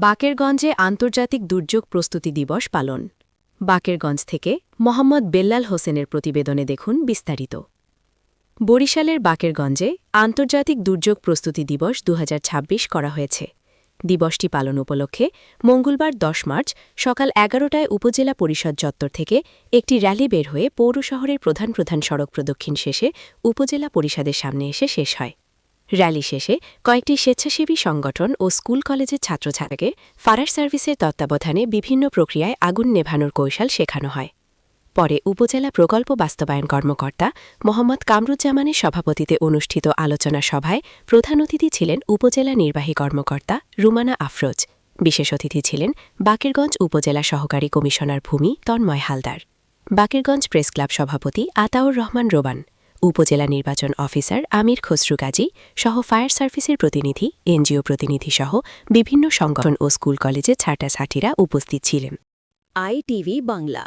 বাকেরগঞ্জে আন্তর্জাতিক দুর্যোগ প্রস্তুতি দিবস পালন। বাকেরগঞ্জ থেকে মোহাম্মদ বেল্লাল হোসেনের প্রতিবেদনে দেখুন বিস্তারিত। বরিশালের বাকেরগঞ্জে আন্তর্জাতিক দুর্যোগ প্রস্তুতি দিবস ২০২৬ করা হয়েছে। দিবসটি পালন উপলক্ষে মঙ্গলবার ১০ মার্চ সকাল ১১টায় উপজেলা পরিষদ চত্বর থেকে একটি র্যালি বের হয়ে পৌর শহরের প্রধান প্রধান সড়ক প্রদক্ষিণ শেষে উপজেলা পরিষদের সামনে এসে শেষ হয়। র্যালি শেষে কয়েকটি স্বেচ্ছাসেবী সংগঠন ও স্কুল কলেজের ছাত্রছাত্রীকে ফায়ার সার্ভিসের তত্ত্বাবধানে বিভিন্ন প্রক্রিয়ায় আগুন নেভানোর কৌশল শেখানো হয়। পরে উপজেলা প্রকল্প বাস্তবায়ন কর্মকর্তা মোহাম্মদ কামরুজ্জামানের সভাপতিত্বে অনুষ্ঠিত আলোচনা সভায় প্রধান অতিথি ছিলেন উপজেলা নির্বাহী কর্মকর্তা রুমানা আফরোজ। বিশেষ অতিথি ছিলেন বাকেরগঞ্জ উপজেলা সহকারী কমিশনার ভূমি তন্ময় হালদার, বাকেরগঞ্জ প্রেস ক্লাব সভাপতি আতাউর রহমান রোবান, উপজেলা নির্বাচন অফিসার আমির খসরু গাজী সহ ফায়ার সার্ভিসের প্রতিনিধি, এনজিও প্রতিনিধি সহ বিভিন্ন সংগঠন ও স্কুল কলেজের ছাত্রছাত্রীরা উপস্থিত ছিলেন। ITV বাংলা।